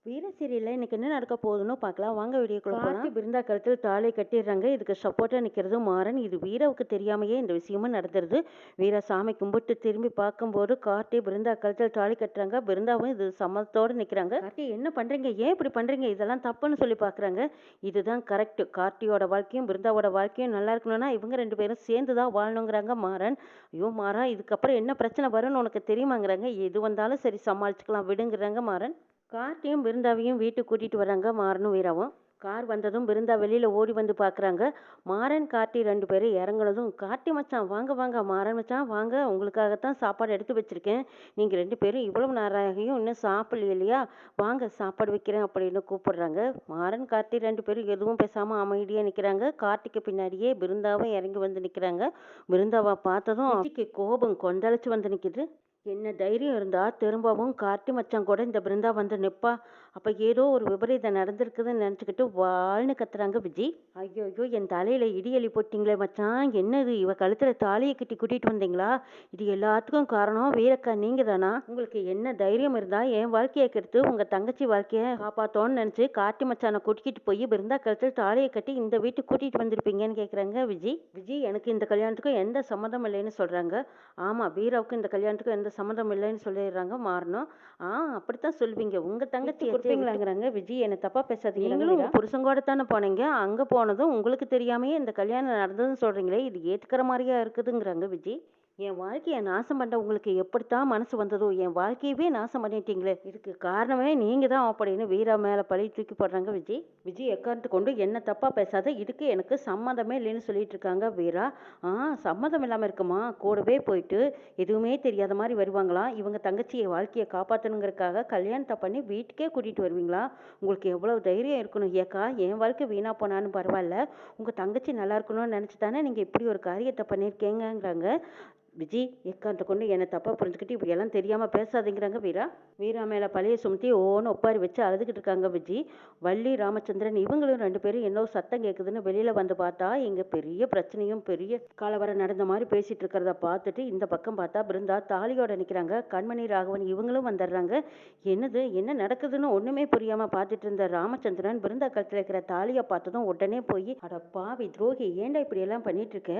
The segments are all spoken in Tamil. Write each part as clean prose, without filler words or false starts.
வீர சீரியல்ல இன்னைக்கு என்ன நடக்க போகுதுன்னு பார்க்கலாம். வாங்க வீடியோக்குள்ள போலாம். கார்த்தி பிருந்தா கழுத்தில் தாலி கட்டிடுறாங்க. இதுக்கு சப்போர்ட்டா நிக்கிறது மாறன். இது வீராவுக்கு தெரியாமையே இந்த விஷயமும் நடந்துருது. வீரா சாமி கும்பிட்டு திரும்பி பார்க்கும்போது கார்த்தி பிருந்தா கழுத்தில் தாலி கட்டுறாங்க. பிருந்தாவும் இது சம்மதத்தோடு நிக்கிறாங்க. கார்த்தி என்ன பண்றீங்க, ஏன் இப்படி பண்றீங்க, இதெல்லாம் தப்புன்னு சொல்லி பார்க்குறாங்க. இதுதான் கரெக்ட். கார்த்தியோட வாழ்க்கையும் பிருந்தாவோட வாழ்க்கையும் நல்லா இருக்கணும்னா இவங்க ரெண்டு பேரும் சேர்ந்து தான் வாழணுங்கிறாங்க மாறன். ஐயோ மாறா, இதுக்கப்புறம் என்ன பிரச்சனை வரும்னு உனக்கு தெரியுமாங்கிறாங்க. எது வந்தாலும் சரி சமாளிச்சுக்கலாம் விடுங்கிறாங்க மாறன். கார்த்தியும் பிருந்தாவையும் வீட்டுக்கு கூட்டிட்டு வராங்க மாறனும் வீராவும். கார் வந்ததும் பிருந்தா வெளியில ஓடி வந்து பாக்குறாங்க. மாறன் கார்த்தி ரெண்டு பேரும் இறங்குனதும், கார்த்தி மச்சான் வாங்க வாங்க, மாறன் மச்சான் வாங்க, உங்களுக்காகத்தான் சாப்பாடு எடுத்து வச்சிருக்கேன். நீங்க ரெண்டு பேரும் இவ்வளவு நேரம் ஆகியும் இன்னும் சாப்பிடல இல்லையா, வாங்க சாப்பாடு வைக்கிறேன் அப்படின்னு கூப்பிடுறாங்க. மாறன் கார்த்தி ரெண்டு பேரும் எதுவும் பேசாம அமைதியா நிக்கிறாங்க. கார்த்திக்கு பின்னாடியே பிருந்தாவும் இறங்கி வந்து நிக்கிறாங்க. பிருந்தாவை பார்த்ததும் விஜிக்கு கோபம் கொந்தளிச்சு வந்து நிக்குது. என்ன தைரியம் இருந்தா திரும்பவும் கார்த்தி மச்சான் கூட இந்த பிருந்தா வந்து நிப்பா. அப்ப ஏதோ ஒரு விபரீதம் நடந்திருக்குதுன்னு நினைச்சுக்கிட்டு வாழ்னு கத்துறாங்க விஜி. ஐயோ ஐயோ, என் தலையில இடியலி போட்டீங்களே மச்சான், என்னது இவ கழுத்துல தாலியை கட்டி கூட்டிட்டு வந்தீங்களா? இது எல்லாத்துக்கும் காரணம் வீரக்கா நீங்க தானா? உங்களுக்கு என்ன தைரியம் இருந்தா என் வாழ்க்கையை கெடுத்து உங்க தங்கச்சி வாழ்க்கைய காப்பாத்தோன்னு நினைச்சு கார்த்தி மச்சானை கூட்டிக்கிட்டு போய் பிருந்தா கழுத்துல தாலியை கட்டி இந்த வீட்டுக்கு கூட்டிட்டு வந்திருப்பீங்கன்னு கேக்குறாங்க விஜி. விஜி எனக்கு இந்த கல்யாணத்துக்கும் எந்த சம்மதம் இல்லைன்னு சொல்றாங்க. ஆமா, வீராவுக்கு இந்த கல்யாணத்துக்கும் எந்த சம்மந்தம் இல்லைன்னு சொல்லிடுறாங்க மாறணும். அப்படித்தான் சொல்லுவீங்க, உங்க தங்கச்சி கொடுப்பீங்களாங்கிறாங்க விஜி. என்ன தப்பா பேசாதீங்க, நீங்களும் உங்க புருஷங்கோட தானே போனீங்க, அங்க போனதும் உங்களுக்கு தெரியாமையே இந்த கல்யாணம் நடந்ததுன்னு சொல்றீங்களே, இது ஏத்துக்கிற மாதிரியா இருக்குதுங்கிறாங்க விஜி. என் வாழ்க்கையை நாசம் பண்ண உங்களுக்கு எப்படித்தான் மனசு வந்ததோ, என் வாழ்க்கையவே நாசம் பண்ணிட்டீங்களே, இதுக்கு காரணமே நீங்க தான் அப்படின்னு வீரா மேல பழி தூக்கி போடுறாங்க விஜய். விஜய் எக்காரணத்து கொண்டு என்ன தப்பா பேசாத, இதுக்கு எனக்கு சம்மந்தமே இல்லைன்னு சொல்லிட்டு இருக்காங்க வீரா. சம்மதம் இல்லாம இருக்குமா, கூடவே போயிட்டு எதுவுமே தெரியாத மாதிரி வருவாங்களா, இவங்க தங்கச்சியை வாழ்க்கையை காப்பாற்றணுங்கிறதுக்காக கல்யாணத்தை பண்ணி வீட்டுக்கே கூட்டிட்டு வருவீங்களா? உங்களுக்கு எவ்வளவு தைரியம் இருக்கணும் ஏக்கா, என் வாழ்க்கை வீணா போனாலும் பரவாயில்ல, உங்க தங்கச்சி நல்லா இருக்கணும்னு நினைச்சு தானே நீங்க இப்படி ஒரு காரியத்தை பண்ணியிருக்கீங்கிறாங்க விஜி. எக்காரணத்தை கொண்டு என்னை தப்பா புரிஞ்சுக்கிட்டு இப்படி எல்லாம் தெரியாம பேசாதீங்கிறாங்க வீரா. வீரா மேல பழைய சுமத்தி ஓன்னு ஒப்பாரி வச்சு அழுதுகிட்டு இருக்காங்க விஜி. வள்ளி ராமச்சந்திரன் இவங்களும் ரெண்டு பேரும் என்னோ சத்தம் கேட்குதுன்னு வெளியில வந்து பார்த்தா இங்க பெரிய பிரச்சனையும் பெரிய கலவரம் நடந்த மாதிரி பேசிட்டு இருக்கிறத பார்த்துட்டு இந்த பக்கம் பார்த்தா பிருந்தா தாலியோட நிக்கிறாங்க. கண்மணி ராகவன் இவங்களும் வந்துடுறாங்க. என்னது என்ன நடக்குதுன்னு ஒண்ணுமே புரியாம பார்த்துட்டு இருந்த ராமச்சந்திரன் பிருந்தா கழுத்துல இருக்கிற தாலியை பார்த்ததும் உடனே போய், அட பாவி துரோகி, ஏன்டா இப்படி எல்லாம் பண்ணிட்டு இருக்க,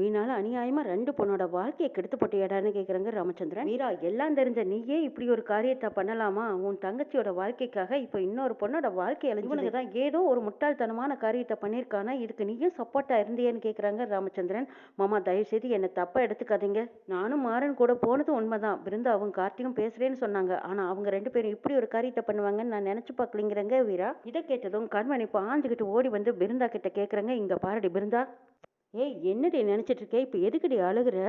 வீணால அநியாயமா ரெண்டு பொண்ணோட வாழ்க்கையை கெடுத்து போட்டியாடான்னு கேக்குறாங்க ராமச்சந்திரன். வீரா, எல்லாம் தெரிஞ்ச நீயே இப்படி ஒரு காரியத்தை பண்ணலாமா? உன் தங்கச்சியோட வாழ்க்கைக்காக இப்ப இன்னொரு பொண்ணோட வாழ்க்கை அழிஞ்சவனுக்கு தான் ஏதோ ஒரு முட்டாள்தனமான காரியத்தை பண்ணியிருக்கானா, இதுக்கு நீயும் சப்போர்ட்டா இருந்தியேன்னு கேக்குறாங்க ராமச்சந்திரன். மாமா தயவு செய்து என்ன தப்பா எடுத்துக்காதீங்க, நானும் மாறன் கூட போனது உண்மைதான், பிருந்தாவும் கார்த்தியும் பேசுறேன்னு சொன்னாங்க, ஆனா அவங்க ரெண்டு பேரும் இப்படி ஒரு காரியத்தை பண்ணுவாங்கன்னு நான் நினைச்சு பார்க்கலிங்கிறங்க வீரா. இதை கேட்டதும் கண்மணி பாஞ்சுக்கிட்டு ஓடி வந்து பிருந்தா கிட்ட கேக்குறாங்க, இங்க பாருடி பிருந்தா, ஏய் என்னடி நினைச்சிட்டு இருக்க, இப்ப எதுக்குடி அழுகுற,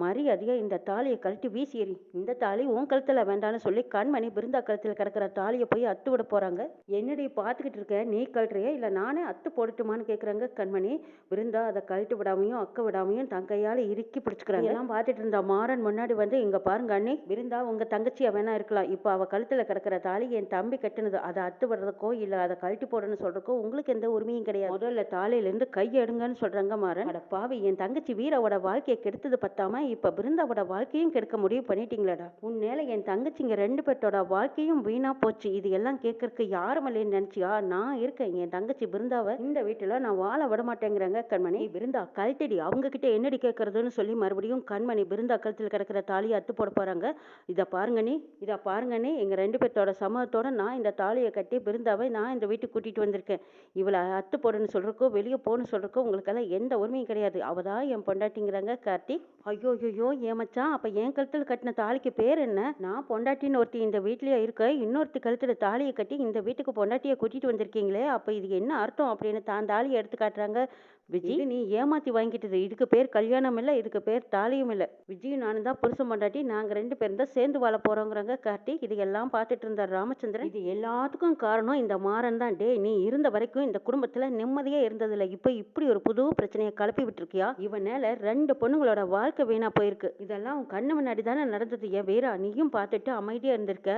மரியாதையா இந்த தாலியை கழட்டி வீசி எறி, இந்த தாலி உன் கழுத்துல வேண்டான்னு சொல்லி கண்மணி பிருந்தா கழுத்துல கிடக்கிற தாலியை போய் அத்து விட போறாங்க. என்னடி பாத்துக்கிட்டு இருக்க, நீ கழட்டுறியா இல்ல நானே அத்து போடட்டுமான்னு கேக்குறாங்க கண்மணி. பிருந்தா அதை கழட்டு விடாமையும் அக்க விடாமையும் தன் கையால இறுக்கி பிடிச்சுக்கிறாங்க. எல்லாம் பார்த்துட்டு இருந்தா மாறன் முன்னாடி வந்து, இங்க பாருங்க அண்ணி, பிருந்தா உங்க தங்கச்சியா வேணா இருக்கலாம், இப்ப அவ கழுத்துல கிடக்கிற தாலி என் தம்பி கட்டுனது, அதை அத்து விடுறதுக்கோ இல்ல அதை கழட்டி போடணும்னு சொல்றதுக்கோ உங்களுக்கு எந்த உரிமையும் கிடையாது, முதல்ல தாலியில இருந்து கையெடுங்கன்னு சொல்றாங்க மாறன். அட பாவி, என் தங்கச்சி வீராவோட வாழ்க்கையை கெடுத்தது பத்தாம இப்ப பிருந்தாவோட வாழ்க்கையும் கெடுக்க முடிவு பண்ணிட்டீங்களடா, உன்னால என் தங்கச்சிங்க ரெண்டு பேர்த்தோட வாழ்க்கையும் வீணா போச்சு, இது எல்லாம் கேட்கறதுக்கு யாரும் இல்லைன்னு நினைச்சியா, நான் இருக்கேன், என் தங்கச்சி பிருந்தாவை இந்த வீட்டுல நான் வாழ விட மாட்டேங்கிறாங்க கண்மணி. பிருந்தா கழட்டடி, அவங்க கிட்ட என்னடி கேட்கறதுன்னு சொல்லி மறுபடியும் கண்மணி பிருந்தா கழுத்தில் கிடக்கிற தாலியை அத்து போட போறாங்க. இதை பாருங்க நீ எங்க ரெண்டு பேர்த்தோட சம்மதத்தோட நான் இந்த தாலியை கட்டி பிருந்தாவை நான் இந்த வீட்டுக்கு கூட்டிட்டு வந்திருக்கேன், இவளை அத்து போடுன்னு சொல்றக்கோ வெளியே போன்னு சொல்றக்கோ உங்களுக்கெல்லாம் எந்த உரிமையும் கிடையாது, அவதான் என் பொண்டாட்டிங்கிறாங்க கார்த்தி. ஐயோ ஐயோ, ஏன் மச்சான், அப்ப என் கழுத்துல கட்டின தாலிக்கு பேர் என்ன? நான் பொண்டாட்டின்னு ஒருத்தி இந்த வீட்லயே இருக்க, இன்னொருத்தி கழுத்துல தாலியை கட்டி இந்த வீட்டுக்கு பொண்டாட்டியை கூட்டிட்டு வந்திருக்கீங்களே, அப்ப இது என்ன அர்த்தம் அப்படின்னு தான் தாலியை எடுத்து காட்டுறாங்க. விஜய், நீ ஏமாத்தி வாங்கிட்டது, இதுக்கு பேர் கல்யாணம் இல்ல, இதுக்கு பேர் தாலியும் இல்ல, விஜயும் நானும் தான் புருஷன் பொண்டாட்டி, நாங்க ரெண்டு பேரும் தான் சேர்ந்து வாழ போறோங்கிறாங்க கார்த்திக். இது எல்லாம் பார்த்துட்டு இருந்தார் ராமச்சந்திரன். இது எல்லாத்துக்கும் காரணம் இந்த மாறன் தான். டே, நீ இருந்த வரைக்கும் இந்த குடும்பத்துல நிம்மதியே இருந்ததில்ல, இப்ப இப்படி ஒரு புது பிரச்சனையை கிளப்பி விட்டுருக்கியா, இவனால ரெண்டு பொண்ணுங்களோட வாழ்க்கை வீணா போயிருக்கு, இதெல்லாம் உன் கண்ணு முன்னாடி தானே நடந்தது. ஏன் வீரா, நீயும் பார்த்துட்டு அமைதியா இருந்திருக்க,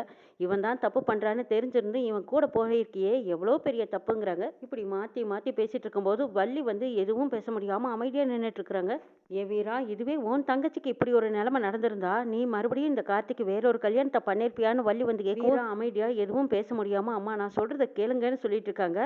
இவன் தான் தப்பு பண்றான்னு தெரிஞ்சிருந்து இவன் கூட போயிருக்கியே, எவ்வளோ பெரிய தப்புங்கிறாங்க. இப்படி மாத்தி மாத்தி பேசிட்டு இருக்கும்போது வள்ளி வந்து எதுவும் பேச முடியாம அமைதியா நின்னுட்டு இருக்கிறாங்க. ஏ வீரா, இதுவே உன் தங்கச்சிக்கு இப்படி ஒரு நிலைமை நடந்திருந்தா நீ மறுபடியும் இந்த கார்த்திக்கு வேறொரு கல்யாணத்தை பண்ணிருப்பியான்னு வள்ளி வந்து கேட்கவும் அமைதியா எதுவும் பேச முடியாம அம்மா நான் சொல்றத கேளுங்கன்னு சொல்லிட்டு இருக்காங்க.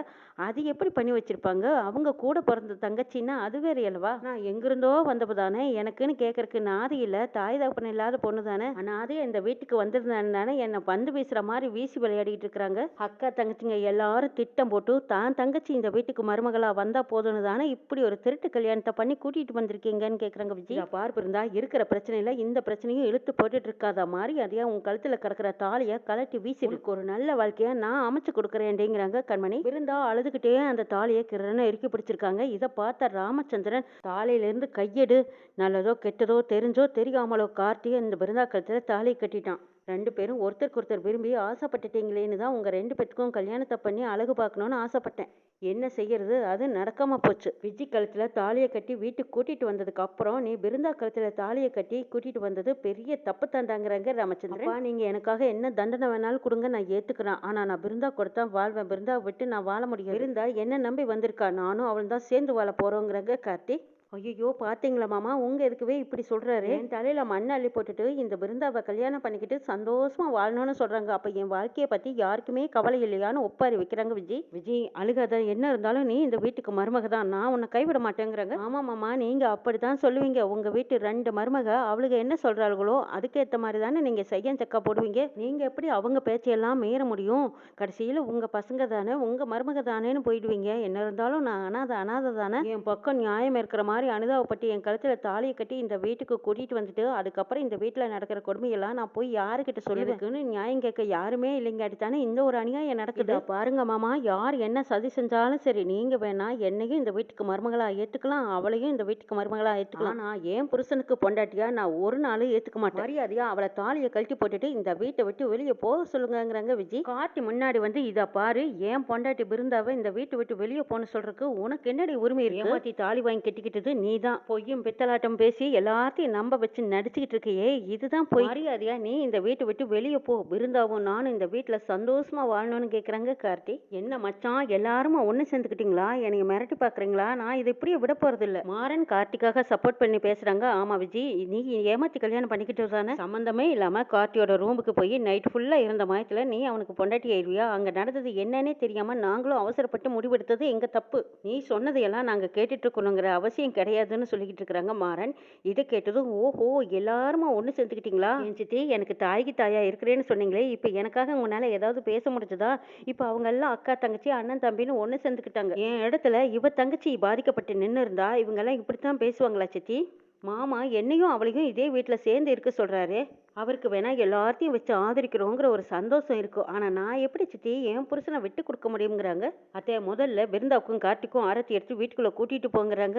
அது எப்படி பண்ணி வச்சிருப்பாங்க? அவங்க கூட பிறந்த தங்கச்சின்னா அது வேற அல்லவா? நான் எங்கிருந்தோ வந்தப்ப தானே எனக்குன்னு கேட்கறக்கு நாதி இல்ல, தாய் தகப்பன் இல்லாத பொண்ணு தானே, அனாதையா இந்த வீட்டுக்கு வந்திருந்தானே தானே என்னை பந்து வீசுற மாதிரி வீசி விளையாடிட்டு இருக்கிறாங்க. அக்கா தங்கச்சிங்க எல்லாரும் திட்டம் போட்டு தான் தங்கச்சி இந்த வீட்டுக்கு மருமகளா வந்தா போதும்னு தானே இப்படி ஒரு திருட்டு கல்யாணத்தை பண்ணி கூட்டிட்டு வந்திருக்கீங்கன்னு கேக்குறாங்க விஜய். பார்ப்பு இருந்தா இருக்கிற பிரச்சனையில இந்த பிரச்சனையும் இழுத்து போட்டுட்டு இருக்காத மாதிரி அதையா உன் கழுத்துல கிடக்குற தாலிய கலட்டி வீசி ஒரு நல்ல வாழ்க்கையா நான் அமைச்சு கொடுக்குறேன்ங்கிறாங்க கண்மணி. விருந்தா அழுதுகிட்டே அந்த தாலியை கிரன இறுக்கி பிடிச்சிருக்காங்க. இதை பார்த்த ராமச்சந்திரன் தாலியில இருந்து கையெடு, நல்லதோ கெட்டதோ தெரிஞ்சோ தெரியாமலோ கார்த்தி இந்த பிருந்தா கழுத்துல தாலியை கட்டிட்டான். 2 பேரும் ஒருத்தருக்கு ஒருத்தர் விரும்பி ஆசைப்பட்டுட்டீங்களேன்னு தான் உங்க 2 பேத்துக்கும் கல்யாணத்தை பண்ணி அழகு பார்க்கணும்னு ஆசைப்பட்டேன். என்ன செய்யறது, அது நடக்காம போச்சு. விஜய் கழுத்துல தாலியை கட்டி வீட்டுக்கு கூட்டிட்டு வந்ததுக்கு அப்புறம் நீ பிருந்தா கழுத்துல தாலியை கட்டி கூட்டிட்டு வந்தது பெரிய தப்பு தாண்டாங்கிறாங்க ராமச்சந்திரன். நீங்க எனக்காக என்ன தண்டனை வேணாலும் கொடுங்க, நான் ஏத்துக்கிறேன். ஆனா நான் பிருந்தா கொடுத்தா வாழ்வேன், பிருந்தா விட்டு நான் வாழ முடியும். பிருந்தா என்ன நம்பி வந்திருக்கா, நானும் அவள் தான் சேர்ந்து வாழ போறோங்கிறாங்க கார்த்தி. ஐயோ பாத்தீங்களா மாமா, உங்க எதுக்குவே இப்படி சொல்றாரு? என் தலையில மண்ணை அள்ளி போட்டுட்டு இந்த பிருந்தாவை கல்யாணம் பண்ணிக்கிட்டு சந்தோஷமா வாழணும்னு சொல்றாங்க. அப்ப என் வாழ்க்கையை பத்தி யாருக்குமே கவலை இல்லையான்னு ஒப்பாரி வைக்கிறாங்க விஜய். விஜய் அழுகாத, என்ன இருந்தாலும் நீ இந்த வீட்டுக்கு மருமக தான், நான் உன்னை கைவிட மாட்டேங்கிறாங்க. ஆமா மாமா, நீங்க அப்படித்தான் சொல்லுவீங்க. உங்க வீட்டு 2 மருமக அவளுக என்ன சொல்றாங்களோ அதுக்கேற்ற மாதிரி தானே நீங்க செய்யஞ்சக்கா போடுவீங்க. நீங்க எப்படி அவங்க பேச்சையெல்லாம் மீற முடியும்? கடைசியில உங்க பசங்க தானே, உங்க மருமக தானேன்னு போயிடுவீங்க. என்ன இருந்தாலும் நான் அனாதை தானே, என் பக்கம் நியாயம் இருக்கிற மாதிரி அனுதாபப்பட்டு என் கழுத்துல தாலியை கட்டி இந்த வீட்டுக்கு கூட்டிட்டு வந்துட்டு அதுக்கப்புறம் இந்த வீட்டுல நடக்கிற கொடுமையெல்லாம் நான் போய் யாருக்கிட்ட சொல்லுவேன்னு நியாயம் கேட்க யாருமே இல்லைங்காட்டி தானே இந்த ஒரு அநியாயம் நடக்குது. பாருங்க மாமா, யார் என்ன சதி செஞ்சாலும் சரி, நீங்க வேணா என்னையும் இந்த வீட்டுக்கு மருமகளா ஏத்துக்கலாம், அவளையும் இந்த வீட்டுக்கு மருமகளா ஏத்துக்கலாம். நான் என் புருஷனுக்கு பொண்டாட்டியா நான் ஒரு நாளும் ஏத்துக்க மாட்டேன். மரியாதையா அவளை தாலியை கழட்டி போட்டுட்டு இந்த வீட்டை விட்டு வெளியே போக சொல்லுங்கிறாங்க விஜய். காட்டி முன்னாடி வந்து இதை பாரு, ஏன் பொண்டாட்டி பிருந்தாவை இந்த வீட்டை விட்டு வெளியே போன சொல்றதுக்கு உனக்கு என்னடி உரிமை இருக்கு? ஏமாத்தி தாலி வாங்கி கட்டிக்கிட்டது நீதான். பொய்யும் பித்தலாட்டம் பேசி எல்லாத்தையும் நம்ப வச்சு நடிச்சுக்கிட்டு இருக்கையே, இதுதான் பொய். மரியாதையா நீ இந்த வீட்டை விட்டு வெளியே போ, பிருந்தாவும் நானும் இந்த வீட்டுல சந்தோஷமா வாழணும்னு கேக்குறாங்க கார்த்தி. என்ன மச்சான், எல்லாருமா ஒண்ணு சேர்ந்துக்கிட்டீங்களா? என்னைய மிரட்டி பாக்குறீங்களா? நான் இதை இப்படியே விட போறது இல்ல. மாறன் கார்த்திக்காக சப்போர்ட் பண்ணி பேசுறாங்க. ஆமா விஜய், நீ ஏமாத்தி கல்யாணம் பண்ணிக்கிட்டு தானே, சம்பந்தமே இல்லாம கார்த்தியோட ரூமுக்கு போய் நைட் ஃபுல்லா இருந்த மயத்துல நீ அவனுக்கு பொண்டாட்டி ஆயிடுவியா? அங்க நடந்தது என்னன்னே தெரியாம நாங்களும் அவசரப்பட்டு முடிவெடுத்தது எங்க தப்பு. நீ சொன்னதையெல்லாம் நாங்க கேட்டுட்டு இருக்கணுங்கிற அவசியம் கிடையாதுன்னு சொல்லிக்கிட்டு இருக்கிறாங்க மாறன். இதை கேட்டதும் ஓஹோ, எல்லாருமா ஒண்ணு சேர்ந்துக்கிட்டீங்களா? என் சித்தி, எனக்கு தாய்க்கு தாயா இருக்கிறேன்னு சொன்னீங்களே, இப்ப எனக்காக உங்களால ஏதாவது பேச முடிஞ்சதா? இப்ப அவங்க எல்லாம் அக்கா தங்கச்சி அண்ணன் தம்பின்னு ஒண்ணு சேர்ந்துக்கிட்டாங்க. என் இடத்துல இவ தங்கச்சி பாதிக்கப்பட்டு நின்று இருந்தா இவங்க எல்லாம் இப்படித்தான் பேசுவாங்களா சித்தி? மாமா என்னையும் அவளையும் இதே வீட்டுல சேர்ந்து இருக்க சொல்றாரு. அவருக்கு வேணா எல்லாத்தையும் வச்சு ஆதரிக்கிறோங்கிற ஒரு சந்தோஷம் இருக்கும். ஆனா நான் எப்படி சித்தி என் புருஷனை விட்டு கொடுக்க முடியுங்கிறாங்க. அத்தைய முதல்ல பிருந்தாவுக்கும் கார்த்திக்கும் ஆரத்தி எடுத்து வீட்டுக்குள்ள கூட்டிட்டு போங்கிறாங்க.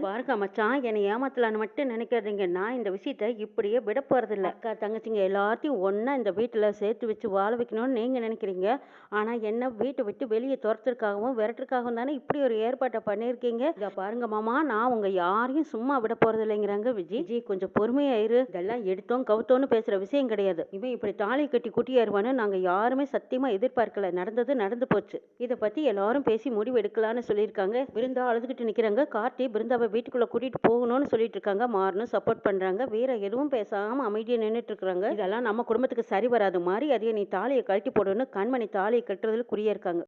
பாருங்க மச்சான், என்னை ஏமாத்தலான்னு மட்டும் நினைக்காதீங்க. நான் இந்த விஷயத்த இப்படியே விட போறதில்ல. அக்கா தங்கச்சிங்க எல்லாத்தையும் ஒன்னா இந்த வீட்டுல சேர்த்து வச்சு வாழ வைக்கணும்னு நீங்க நினைக்கிறீங்க. ஆனா என்ன வீட்டை விட்டு வெளியே துரத்துறதுக்காகவும் விரட்டுறதுக்காகவும் தானே இப்படி ஒரு ஏற்பாட்டை பண்ணிருக்கீங்க. இத பாருங்க மாமா, நான் உங்க யாரையும் சும்மா விட போறது இல்லைங்கிறாங்க விஜய். கொஞ்சம் பொறுமையாயிரு, இதெல்லாம் எடுத்தோம் கவுத்தோன்னு பேசுற விஷயம் கிடையாது. இவன் இப்படி தாலி கட்டி குட்டியாருவான்னு நாங்க யாருமே சத்தியமா எதிர்பார்க்கல. நடந்தது நடந்து போச்சு. இதை பத்தி எல்லாரும் பேசி முடிவு எடுக்கலான்னு சொல்லியிருக்காங்க. பிருந்தா அழுதுகிட்டு நிக்கிறாங்க. கார்த்தி பிருந்தாவை வீட்டுக்குள்ள கூட்டிட்டு போகணும்னு சொல்லிட்டு இருக்காங்க. மாறனும் சப்போர்ட் பண்றாங்க. வேற எதுவும் பேசாம அமைதியா நின்றுட்டு இருக்காங்க. இதெல்லாம் நம்ம குடும்பத்துக்கு சரி வராது. மாதிரி அதே நீ தாலியை கழட்டி போடணும்னு கண்மணி தாலியை கட்டுறதுல குறியா இருக்காங்க.